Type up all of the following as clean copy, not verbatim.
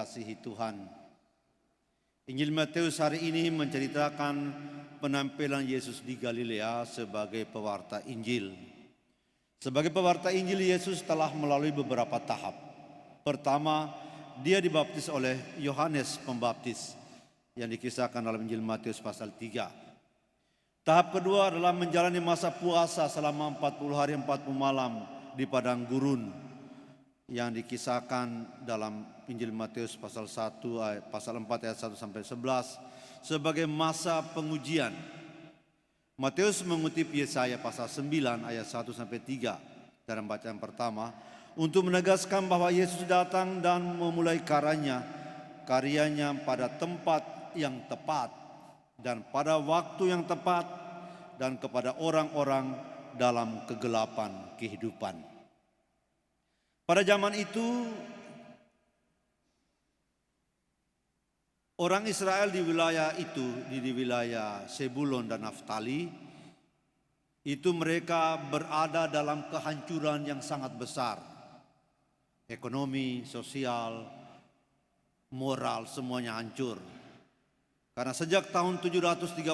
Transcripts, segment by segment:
Kasihi Tuhan. Injil Matius hari ini menceritakan penampilan Yesus di Galilea sebagai pewarta Injil. Sebagai pewarta Injil, Yesus telah melalui beberapa tahap. Pertama, dia dibaptis oleh Yohanes Pembaptis yang dikisahkan dalam Injil Matius pasal 3. Tahap kedua adalah menjalani masa puasa selama 40 hari 40 malam di padang gurun yang dikisahkan dalam Injil Matius pasal 1 pasal 4 ayat 1 sampai 11 sebagai masa pengujian. Matius mengutip Yesaya pasal 9 ayat 1 sampai 3 dalam bacaan pertama untuk menegaskan bahwa Yesus datang dan memulai karyanya pada tempat yang tepat dan pada waktu yang tepat dan kepada orang-orang dalam kegelapan kehidupan. Pada zaman itu, orang Israel di wilayah itu, di wilayah Sebulon dan Naftali, itu mereka berada dalam kehancuran yang sangat besar. Ekonomi, sosial, moral, semuanya hancur. Karena sejak tahun 732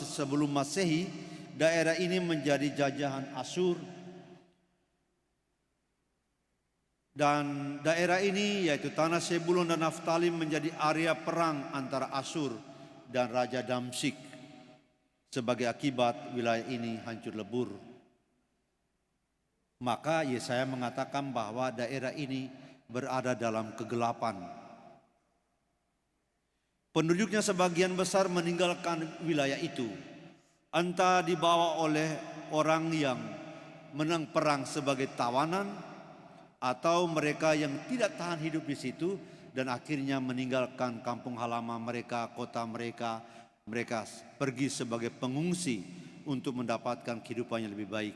sebelum Masehi, daerah ini menjadi jajahan Asyur. Dan daerah ini yaitu tanah Sebulon dan Naftali menjadi area perang antara Asyur dan Raja Damsyik. Sebagai akibat wilayah ini hancur lebur. Maka Yesaya mengatakan bahwa daerah ini berada dalam kegelapan. Penduduknya sebagian besar meninggalkan wilayah itu. Entah dibawa oleh orang yang menang perang sebagai tawanan, atau mereka yang tidak tahan hidup di situ dan akhirnya meninggalkan kampung halaman mereka, kota mereka, mereka pergi sebagai pengungsi untuk mendapatkan kehidupan yang lebih baik.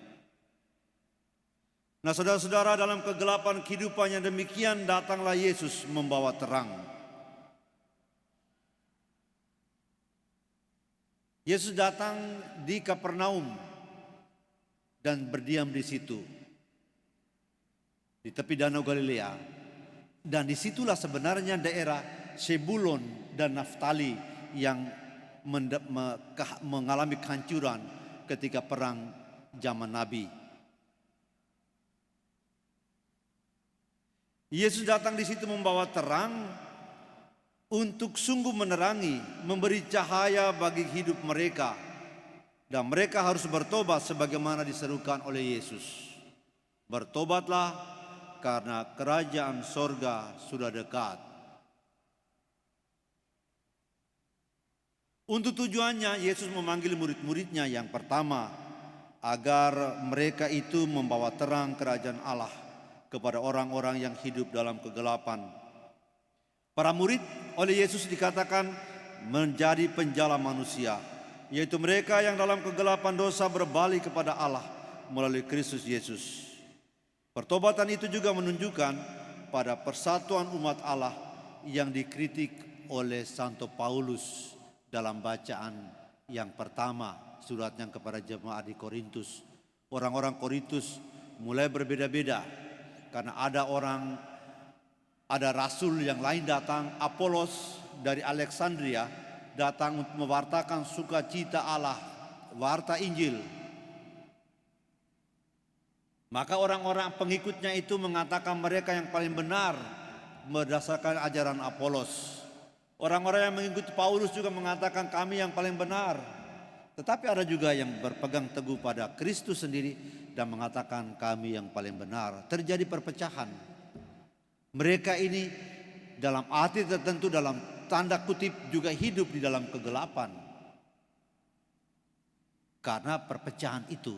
Nah, saudara-saudara, dalam kegelapan kehidupan yang demikian datanglah Yesus membawa terang. Yesus datang di Kapernaum dan berdiam di situ, di tepi danau Galilea, dan disitulah sebenarnya daerah Sebulon dan Naftali yang mengalami kehancuran ketika perang zaman Nabi. Yesus datang di situ membawa terang untuk sungguh menerangi, memberi cahaya bagi hidup mereka, dan mereka harus bertobat sebagaimana diserukan oleh Yesus. Bertobatlah karena kerajaan sorga sudah dekat. Untuk tujuannya Yesus memanggil murid-muridnya yang pertama agar mereka itu membawa terang kerajaan Allah kepada orang-orang yang hidup dalam kegelapan. Para murid oleh Yesus dikatakan menjadi penjala manusia, yaitu mereka yang dalam kegelapan dosa berbalik kepada Allah melalui Kristus Yesus. Pertobatan itu juga menunjukkan pada persatuan umat Allah yang dikritik oleh Santo Paulus dalam bacaan yang pertama suratnya kepada jemaat di Korintus. Orang-orang Korintus mulai berbeda-beda karena ada rasul yang lain datang, Apolos dari Alexandria datang untuk mewartakan sukacita Allah, warta Injil. Maka orang-orang pengikutnya itu mengatakan mereka yang paling benar berdasarkan ajaran Apolos. Orang-orang yang mengikuti Paulus juga mengatakan kami yang paling benar. Tetapi ada juga yang berpegang teguh pada Kristus sendiri dan mengatakan kami yang paling benar. Terjadi perpecahan. Mereka ini dalam arti tertentu, dalam tanda kutip juga hidup di dalam kegelapan. Karena perpecahan itu,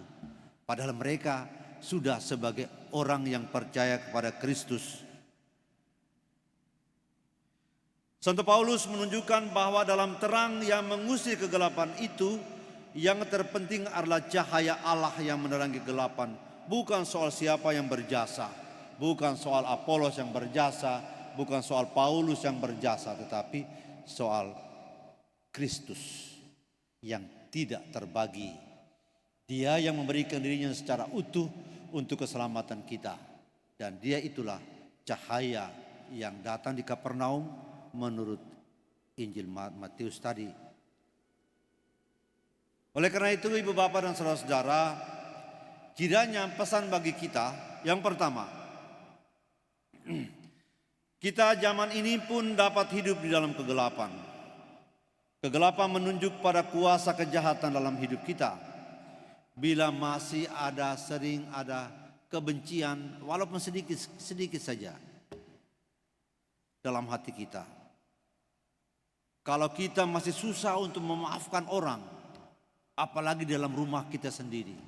padahal mereka sudah sebagai orang yang percaya kepada Kristus. Santo Paulus menunjukkan bahwa dalam terang yang mengusir kegelapan itu, yang terpenting adalah cahaya Allah yang menerangi kegelapan. Bukan soal siapa yang berjasa, bukan soal Apolos yang berjasa, bukan soal Paulus yang berjasa, tetapi soal Kristus yang tidak terbagi. Dia yang memberikan dirinya secara utuh untuk keselamatan kita. Dan dia itulah cahaya yang datang di Kapernaum menurut Injil Matius tadi. Oleh karena itu ibu bapak dan saudara-saudara, kiranya pesan bagi kita yang pertama, kita zaman ini pun dapat hidup di dalam kegelapan. Kegelapan menunjuk pada kuasa kejahatan dalam hidup kita. Bila masih sering ada kebencian, walaupun sedikit saja dalam hati kita. Kalau kita masih susah untuk memaafkan orang, apalagi dalam rumah kita sendiri.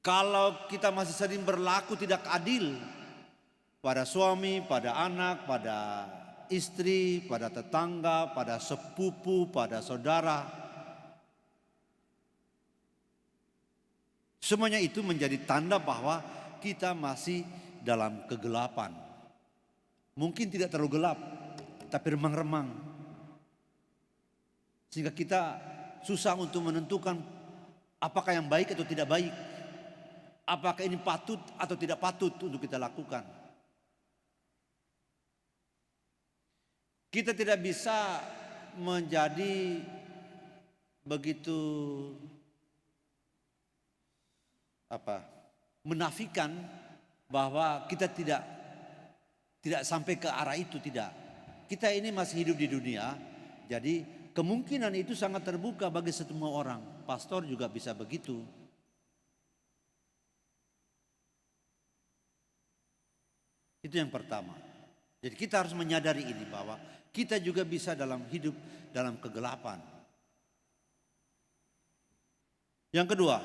Kalau kita masih sering berlaku tidak adil pada suami, pada anak, pada istri, pada tetangga, pada sepupu, pada saudara. Semuanya itu menjadi tanda bahwa kita masih dalam kegelapan. Mungkin tidak terlalu gelap, tapi remang-remang. Sehingga kita susah untuk menentukan apakah yang baik atau tidak baik. Apakah ini patut atau tidak patut untuk kita lakukan. Kita tidak bisa menjadi begitu menafikan bahwa kita tidak sampai ke arah itu, tidak. Kita ini masih hidup di dunia, jadi kemungkinan itu sangat terbuka bagi semua orang. Pastor juga bisa begitu. Itu yang pertama. Jadi kita harus menyadari ini bahwa kita juga bisa hidup dalam kegelapan. Yang kedua,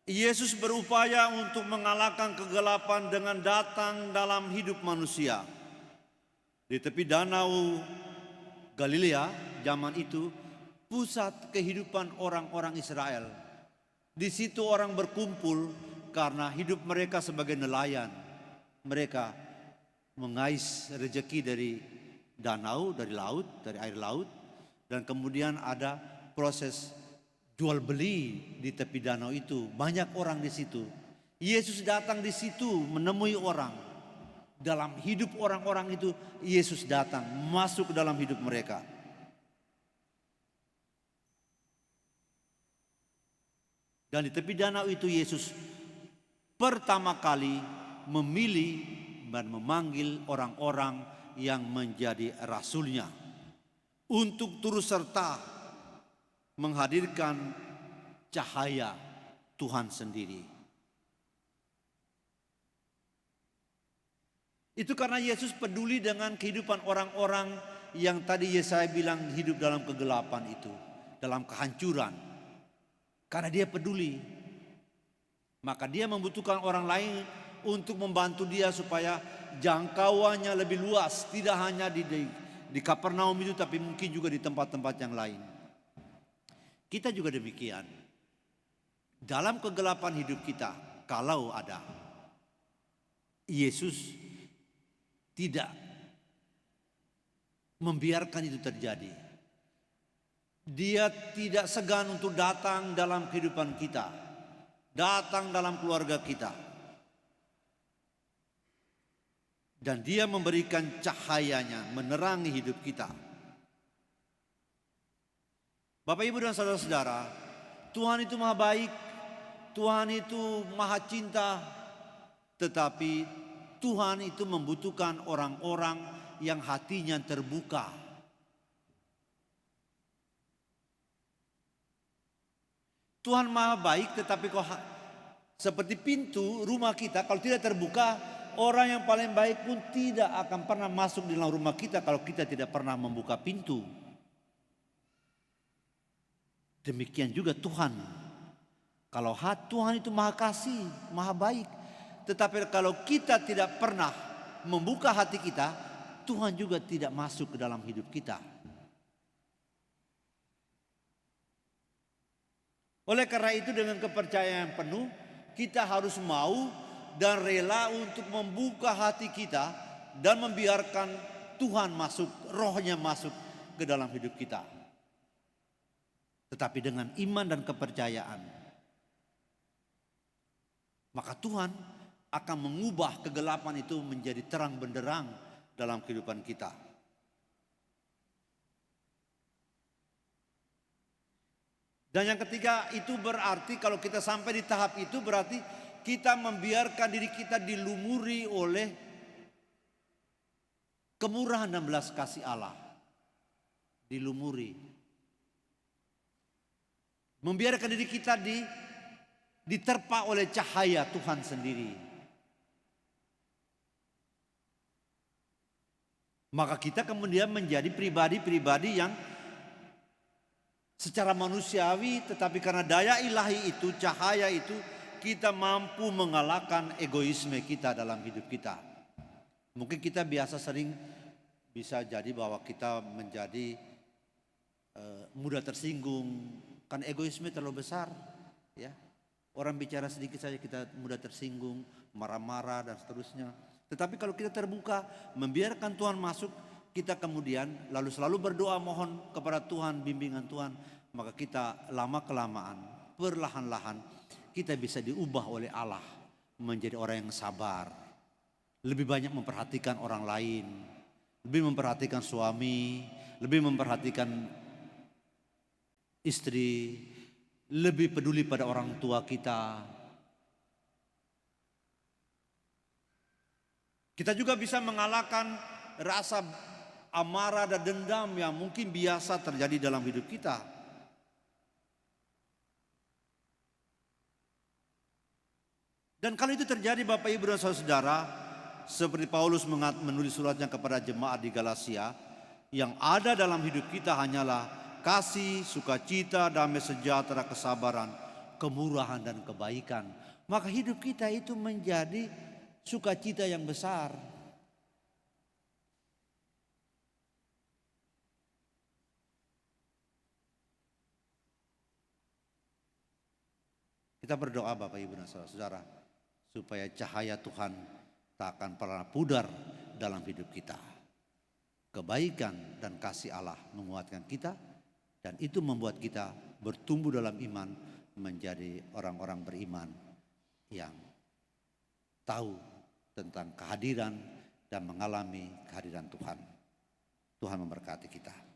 Yesus berupaya untuk mengalahkan kegelapan dengan datang dalam hidup manusia. Di tepi danau Galilea zaman itu pusat kehidupan orang-orang Israel. Di situ orang berkumpul karena hidup mereka sebagai nelayan. Mereka mengais rezeki dari danau, dari laut, dari air laut, dan kemudian ada proses jual beli di tepi danau itu. Banyak orang di situ. Yesus datang di situ menemui orang. Dalam hidup orang-orang itu Yesus datang masuk ke dalam hidup mereka. Dan di tepi danau itu Yesus pertama kali memilih dan memanggil orang-orang yang menjadi rasulnya untuk turut serta menghadirkan cahaya Tuhan sendiri. Itu karena Yesus peduli dengan kehidupan orang-orang yang tadi Yesaya bilang hidup dalam kegelapan itu, dalam kehancuran. Karena dia peduli, maka dia membutuhkan orang lain untuk membantu dia supaya jangkauannya lebih luas, tidak hanya di Kapernaum itu, tapi mungkin juga di tempat-tempat yang lain. Kita juga demikian. Dalam kegelapan hidup kita, kalau ada, Yesus tidak membiarkan itu terjadi. Dia tidak segan untuk datang dalam kehidupan kita, datang dalam keluarga kita. Dan dia memberikan cahayanya, menerangi hidup kita. Bapak, Ibu, dan saudara-saudara, Tuhan itu maha baik, Tuhan itu maha cinta, tetapi Tuhan itu membutuhkan orang-orang yang hatinya terbuka. Tuhan maha baik, tetapi seperti pintu rumah kita, kalau tidak terbuka, orang yang paling baik pun tidak akan pernah masuk di dalam rumah kita kalau kita tidak pernah membuka pintu. Demikian juga Tuhan. Kalau Tuhan itu maha kasih, maha baik. Tetapi kalau kita tidak pernah membuka hati kita, Tuhan juga tidak masuk ke dalam hidup kita. Oleh karena itu dengan kepercayaan penuh, kita harus mau dan rela untuk membuka hati kita dan membiarkan Tuhan masuk, rohnya masuk ke dalam hidup kita. Tetapi dengan iman dan kepercayaan, maka Tuhan akan mengubah kegelapan itu menjadi terang benderang dalam kehidupan kita. Dan yang ketiga, itu berarti kalau kita sampai di tahap itu berarti kita membiarkan diri kita dilumuri oleh kemurahan dan belas kasih Allah. Dilumuri. Membiarkan diri kita diterpa oleh cahaya Tuhan sendiri. Maka kita kemudian menjadi pribadi-pribadi yang secara manusiawi, tetapi karena daya ilahi itu, cahaya itu, kita mampu mengalahkan egoisme kita dalam hidup kita. Mungkin kita biasa sering bisa jadi bahwa kita menjadi mudah tersinggung, kan egoisme terlalu besar, ya. Orang bicara sedikit saja kita mudah tersinggung, marah-marah dan seterusnya. Tetapi kalau kita terbuka, membiarkan Tuhan masuk, kita kemudian lalu selalu berdoa mohon kepada Tuhan, bimbingan Tuhan, maka kita lama-kelamaan, perlahan-lahan kita bisa diubah oleh Allah menjadi orang yang sabar, lebih banyak memperhatikan orang lain, lebih memperhatikan suami, lebih memperhatikan istri, lebih peduli pada orang tua kita. Kita juga bisa mengalahkan rasa amarah dan dendam yang mungkin biasa terjadi dalam hidup kita. Dan kalau itu terjadi Bapak Ibu dan Saudara, seperti Paulus menulis suratnya kepada jemaat di Galatia, yang ada dalam hidup kita hanyalah kasih, sukacita, damai sejahtera, kesabaran, kemurahan dan kebaikan. Maka hidup kita itu menjadi sukacita yang besar. Kita berdoa Bapak Ibu dan Saudara, supaya cahaya Tuhan tak akan pernah pudar dalam hidup kita. Kebaikan dan kasih Allah menguatkan kita, dan itu membuat kita bertumbuh dalam iman menjadi orang-orang beriman yang tahu tentang kehadiran dan mengalami kehadiran Tuhan. Tuhan memberkati kita.